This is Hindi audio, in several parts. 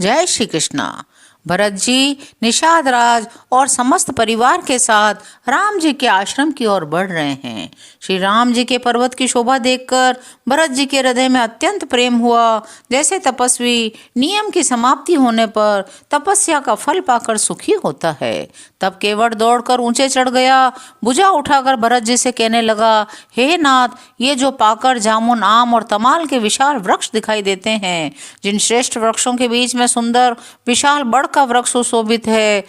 जय श्री कृष्णा। भरत जी निषाद राज और समस्त परिवार के साथ राम जी के आश्रम की ओर बढ़ रहे हैं। श्री राम जी के पर्वत की शोभा देखकर भरत जी के हृदय में अत्यंत प्रेम हुआ। जैसे तपस्वी नियम की समाप्ति होने पर तपस्या का फल पाकर सुखी होता है। तब केवट दौड़कर ऊंचे चढ़ गया। भुजा उठाकर भरत जी से कहने लगा, हे नाथ, ये जो पाकर, जामुन, आम और तमाल के विशाल वृक्ष दिखाई देते हैं, जिन श्रेष्ठ वृक्षों के बीच में सुंदर विशाल बड़ का वृक्ष सुशोभित है,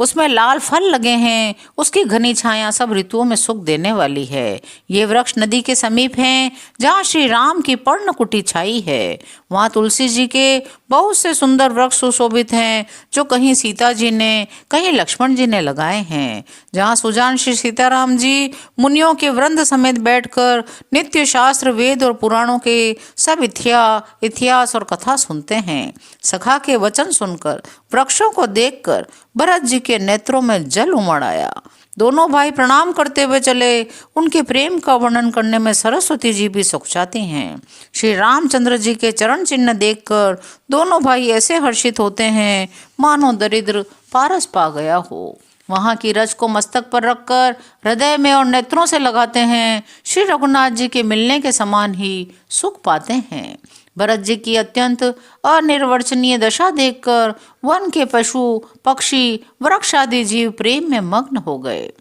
उसमें लाल फल लगे हैं, उसकी घनी छाया सब ऋतुओं में सुख देने वाली है। ये वृक्ष नदी के समीप हैं, जहाँ श्री राम की पर्णकुटी छाई है। वहाँ तुलसी जी के बहुत से सुंदर वृक्ष सुशोभित हैं, जो कहीं सीता जी ने, कहीं लक्ष्मण जी ने लगाए हैं। जहाँ सुजान श्री सीताराम जी मुनियों के वृंद समेत बैठकर नित्य शास्त्र, वेद और पुराणों के सब इतिहास और कथा सुनते हैं। सखा के वचन सुनकर, वृक्षों को देखकर भरत जी के नेत्रों में जल उमड़ आया। दोनों भाई प्रणाम करते हुए चले। उनके प्रेम का वर्णन करने में सरस्वती जी भी सुखचाती हैं। श्री रामचंद्र जी के चरण चिन्ह देखकर दोनों भाई ऐसे हर्षित होते हैं मानो दरिद्र पारस पा गया हो। वहाँ की रज को मस्तक पर रखकर हृदय में और नेत्रों से लगाते हैं। श्री रघुनाथ जी के मिलने के समान ही सुख पाते हैं। भरत जी की अत्यंत अनिर्वचनीय दशा देखकर वन के पशु, पक्षी, वृक्ष आदि जीव प्रेम में मग्न हो गए।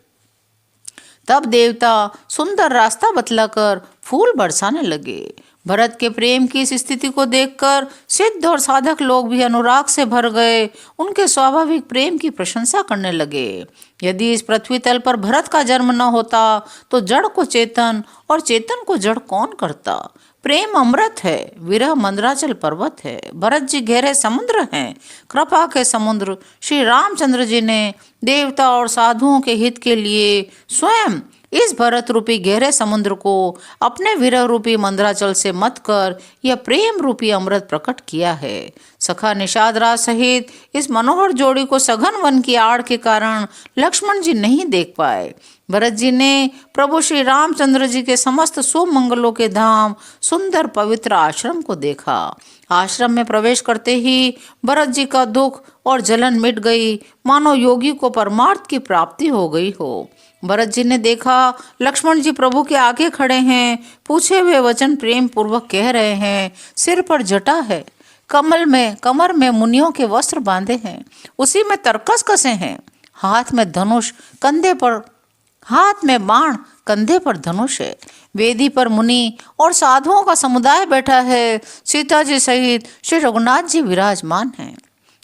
तब देवता सुंदर रास्ता बतलाकर फूल बरसाने लगे। भरत के प्रेम की इस स्थिति को देखकर सिद्ध और साधक लोग भी अनुराग से भर गए। उनके स्वाभाविक प्रेम की प्रशंसा करने लगे। यदि इस पृथ्वी तल पर भरत का जन्म न होता तो जड़ को चेतन और चेतन को जड़ कौन करता। प्रेम अमृत है, विरह मंदराचल पर्वत है। भरत जी गहरे समुद्र हैं, कृपा के समुद्र। श्री रामचंद्र जी ने देवता और साधुओं के हित के लिए स्वयं इस भरत रूपी गहरे समुद्र को अपने विरह रूपी मंदराचल से मत कर यह प्रेम रूपी अमृत प्रकट किया है। सखा निषाद राज सहित इस मनोहर जोड़ी को सघन वन की आड़ के कारण लक्ष्मण जी नहीं देख पाए। भरत जी ने प्रभु श्री रामचंद्र जी के समस्त शुभ मंगलों के धाम, सुंदर पवित्र आश्रम को देखा। आश्रम में प्रवेश करते ही भरत जी का दुख और जलन मिट गई, मानो योगी को परमार्थ की प्राप्ति हो गई हो। भरत जी ने देखा लक्ष्मण जी प्रभु के आगे खड़े हैं, पूछे हुए वचन प्रेम पूर्वक कह रहे हैं। सिर पर जटा है, कमर में मुनियों के वस्त्र बांधे हैं, उसी में तरकस कसे हैं। हाथ में बाण, कंधे पर धनुष है। वेदी पर मुनि और साधुओं का समुदाय बैठा है। सीता जी सहित श्री रघुनाथ जी विराजमान हैं।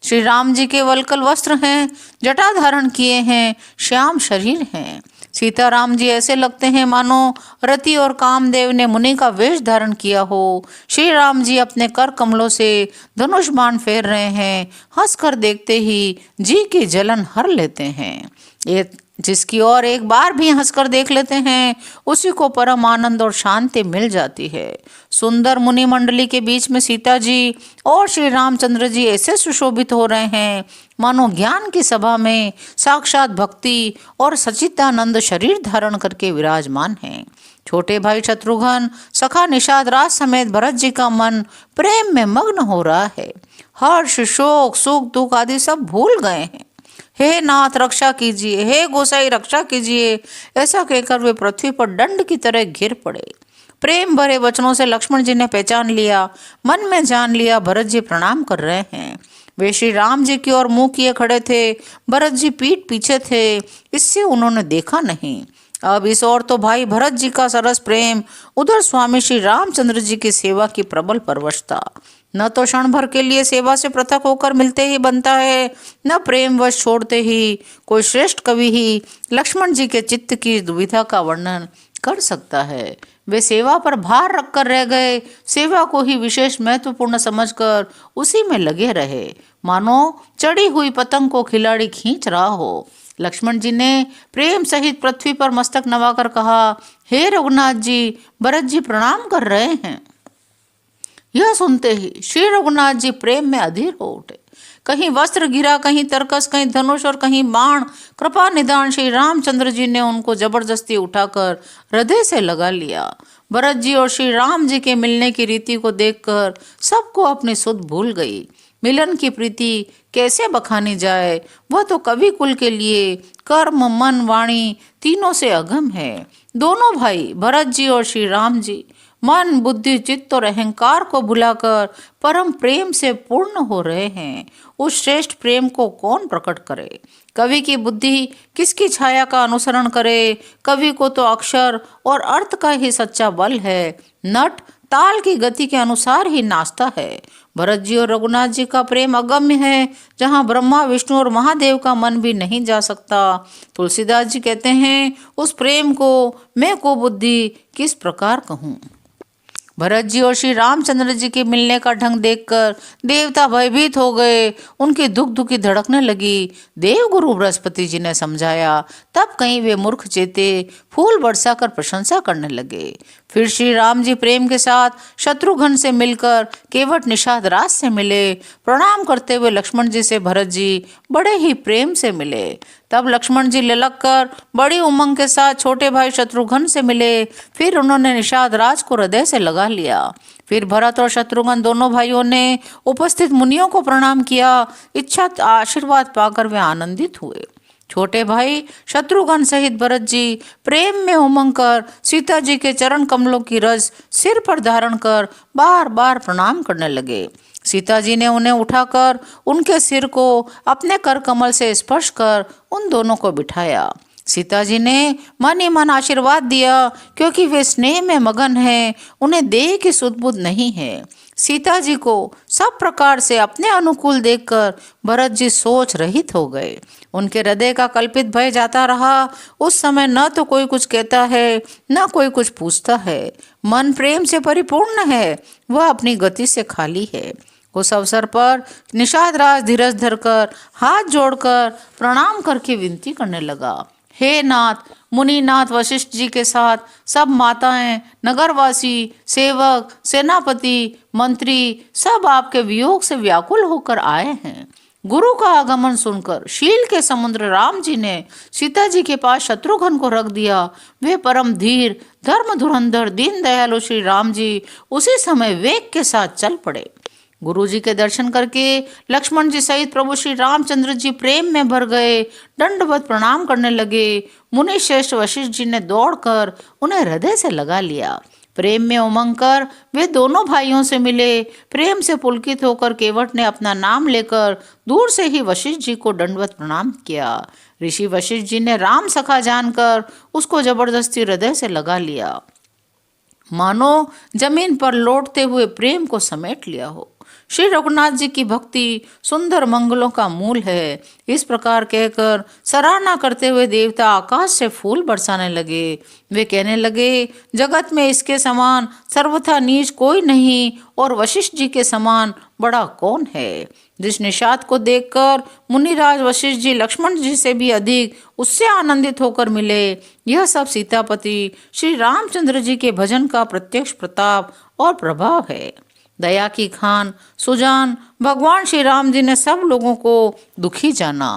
श्री राम जी के वल्कल वस्त्र हैं, जटा धारण किए हैं, श्याम शरीर हैं। सीताराम जी ऐसे लगते हैं मानो रति और कामदेव ने मुनि का वेश धारण किया हो। श्री राम जी अपने कर कमलों से धनुष बाण फेर रहे हैं। हंसकर देखते ही जी की जलन हर लेते हैं। जिसकी ओर एक बार भी हंसकर देख लेते हैं, उसी को परम आनंद और शांति मिल जाती है। सुंदर मुनि मंडली के बीच में सीता जी और श्री रामचंद्र जी ऐसे सुशोभित हो रहे हैं मानो ज्ञान की सभा में साक्षात भक्ति और सच्चिदानंद शरीर धारण करके विराजमान हैं। छोटे भाई शत्रुघ्न, सखा निषाद राज समेत भरत जी का मन प्रेम में मग्न हो रहा है। हर्ष, शोक, सुख, दुख आदि सब भूल गए हैं। हे नाथ रक्षा कीजिए, हे गोसाई रक्षा कीजिए, ऐसा कहकर वे पृथ्वी पर दंड की तरह घिर पड़े। प्रेम भरे वचनों से लक्ष्मण जी ने पहचान लिया, मन में जान लिया भरत जी प्रणाम कर रहे हैं। वे श्री राम जी की ओर मुंह किए खड़े थे। भरत जी पीठ पीछे थे, इससे उन्होंने देखा नहीं। अब इस ओर तो भाई भरत जी का सरस प्रेम, उधर स्वामी श्री रामचंद्र जी की सेवा की प्रबल परवशता। न तो क्षण भर के लिए सेवा से पृथक होकर मिलते ही बनता है, न प्रेमवश छोड़ते ही। कोई श्रेष्ठ कवि ही लक्ष्मण जी के चित्त की दुविधा का वर्णन कर सकता है। वे सेवा पर भार रखकर रह गए, सेवा को ही विशेष महत्वपूर्ण समझकर उसी में लगे रहे, मानो चढ़ी हुई पतंग को खिलाड़ी खींच रहा हो। लक्ष्मण जी ने प्रेम सहित पृथ्वी पर मस्तक नवाकर कहा, हे रघुनाथ जी, भरत जी प्रणाम कर रहे हैं। यह सुनते ही श्री रघुनाथ जी प्रेम में अधीर हो उठे। कहीं वस्त्र गिरा, कहीं तरकस, कहीं धनुष और कहीं बाण। कृपा निदान श्री रामचंद्र जी ने उनको जबरदस्ती उठाकर हृदय से लगा लिया। भरत जी और श्री राम जी के मिलने की रीति को देखकर सबको अपनी सुध भूल गई। मिलन की प्रीति कैसे बखानी जाए, वह तो कवि कुल के लिए कर्म मन वाणी तीनों से अगम है। दोनों भाई भरत जी और श्री राम जी मन बुद्धि चित्त और अहंकार को भुलाकर परम प्रेम से पूर्ण हो रहे हैं। उस श्रेष्ठ प्रेम को कौन प्रकट करे? कवि की बुद्धि किसकी छाया का अनुसरण करे? कवि को तो अक्षर और अर्थ का ही सच्चा बल है। नट ताल की गति के अनुसार ही नाचता है। भरत जी और रघुनाथ जी का प्रेम अगम्य है, जहाँ ब्रह्मा विष्णु और महादेव का मन भी नहीं जा सकता। तुलसीदास जी कहते हैं, उस प्रेम को मैं को बुद्धि किस प्रकार कहूँ। भरत जी और श्री रामचंद्र जी के मिलने का ढंग देखकर देवता भयभीत हो गए। उनकी दुख दुखी धड़कने लगी। देवगुरु बृहस्पति जी ने समझाया, तब कहीं वे मूर्ख चेते फूल बरसाकर प्रशंसा करने लगे। फिर श्री राम जी प्रेम के साथ शत्रुघ्न से मिलकर केवट निषाद राज से मिले। प्रणाम करते हुए लक्ष्मण जी से भरत जी बड़े ही प्रेम से मिले। तब लक्ष्मण जी ललक कर बड़ी उमंग के साथ छोटे भाई शत्रुघ्न से मिले। फिर उन्होंने निषाद राज को हृदय से लगा लिया। फिर भरत और शत्रुघ्न दोनों भाइयों ने उपस्थित मुनियों को प्रणाम किया। इच्छा आशीर्वाद पाकर वे आनंदित हुए। छोटे भाई शत्रुघ्न सहित भरत जी प्रेम में उमंग कर सीता जी के चरण कमलों की रज सिर पर धारण कर बार बार प्रणाम करने लगे। सीता जी ने उन्हें उठाकर उनके सिर को अपने कर कमल से स्पर्श कर उन दोनों को बिठाया। सीता जी ने मन ही मन आशीर्वाद दिया, क्योंकि वे स्नेह में मगन हैं, उन्हें देह की सुध-बुध नहीं है। सीता जी को सब प्रकार से अपने अनुकूल देखकर भरत जी सोच रहित हो गए। उनके हृदय का कल्पित भय जाता रहा। उस समय न तो कोई कुछ कहता है, न कोई कुछ पूछता है। मन प्रेम से परिपूर्ण है, वह अपनी गति से खाली है। उस अवसर पर निषाद राज धीरज धरकर हाथ जोड़कर प्रणाम करके विनती करने लगा, हे नाथ, मुनिनाथ वशिष्ठ जी के साथ सब माताएं, नगरवासी, सेवक, सेनापति, मंत्री सब आपके वियोग से व्याकुल होकर आए हैं। गुरु का आगमन सुनकर शील के समुद्र राम जी ने सीता जी के पास शत्रुघ्न को रख दिया। वे परम धीर, धर्म धुरंधर, दीन दयालु श्री राम जी उसी समय वेग के साथ चल पड़े। गुरु जी के दर्शन करके लक्ष्मण जी सहित प्रभु श्री रामचंद्र जी प्रेम में भर गए। दंडवत प्रणाम करने लगे। मुनि श्रेष्ठ वशिष्ठ जी ने दौड़कर उन्हें हृदय से लगा लिया। प्रेम में उमंग कर वे दोनों भाइयों से मिले। प्रेम से पुलकित होकर केवट ने अपना नाम लेकर दूर से ही वशिष्ठ जी को दंडवत प्रणाम किया। ऋषि वशिष्ठ जी ने राम सखा जानकर उसको जबरदस्ती हृदय से लगा लिया, मानो जमीन पर लौटते हुए प्रेम को समेट लिया हो। श्री रघुनाथ जी की भक्ति सुंदर मंगलों का मूल है। इस प्रकार कहकर सराहना करते हुए देवता आकाश से फूल बरसाने लगे। वे कहने लगे, जगत में इसके समान सर्वथा नीच कोई नहीं, और वशिष्ठ जी के समान बड़ा कौन है। जिस निषाद को देखकर मुनिराज वशिष्ठ जी लक्ष्मण जी से भी अधिक उससे आनंदित होकर मिले, यह सब सीतापति श्री रामचंद्र जी के भजन का प्रत्यक्ष प्रताप और प्रभाव है। दया की खान सुजान भगवान श्री राम जी ने सब लोगों को दुखी जाना।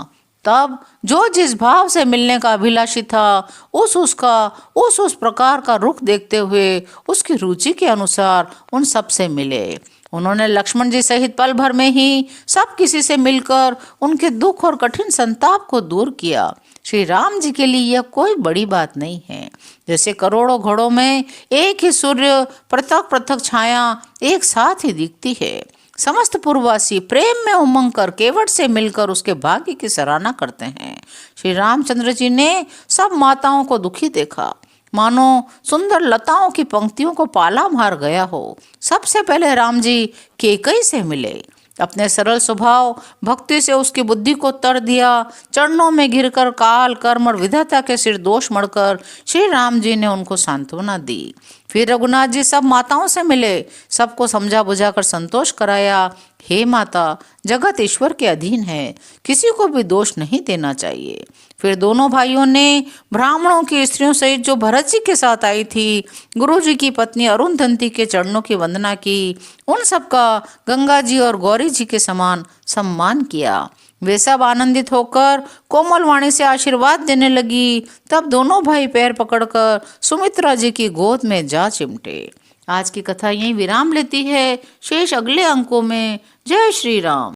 तब जो जिस भाव से मिलने का अभिलाषी था, उस प्रकार का रुख देखते हुए उसकी रुचि के अनुसार उन सब से मिले। उन्होंने लक्ष्मण जी सहित पल भर में ही सब किसी से मिलकर उनके दुख और कठिन संताप को दूर किया। श्री राम जी के लिए यह कोई बड़ी बात नहीं है। जैसे करोड़ों घड़ों में एक ही सूर्य पृथक पृथक छाया एक साथ ही दिखती है। समस्त पूर्ववासी प्रेम में उमंग कर केवट से मिलकर उसके भाग्य की सराहना करते हैं। श्री रामचंद्र जी ने सब माताओं को दुखी देखा, मानो सुंदर लताओं की पंक्तियों को पाला मार गया हो। सबसे पहले राम जी कैकेयी से मिले। अपने सरल स्वभाव भक्ति से उसकी बुद्धि को तर दिया। चरणों में गिरकर काल कर्म और विधाता के सिर दोष मढ़कर श्री राम जी ने उनको सांत्वना दी। फिर रघुनाथ जी सब माताओं से मिले, सबको समझा बुझाकर संतोष कराया। हे माता, जगत ईश्वर के अधीन है, किसी को भी दोष नहीं देना चाहिए। फिर दोनों भाइयों ने ब्राह्मणों की स्त्रियों सहित जो भरत जी के साथ आई थी, गुरु जी की पत्नी अरुंधति के चरणों की वंदना की। उन सबका गंगा जी और गौरी जी के समान सम्मान किया। वे सब आनंदित होकर कोमल वाणी से आशीर्वाद देने लगी। तब दोनों भाई पैर पकड़कर सुमित्रा जी की गोद में जा चिमटे। आज की कथा यहीं विराम लेती है। शेष अगले अंकों में। जय श्री राम।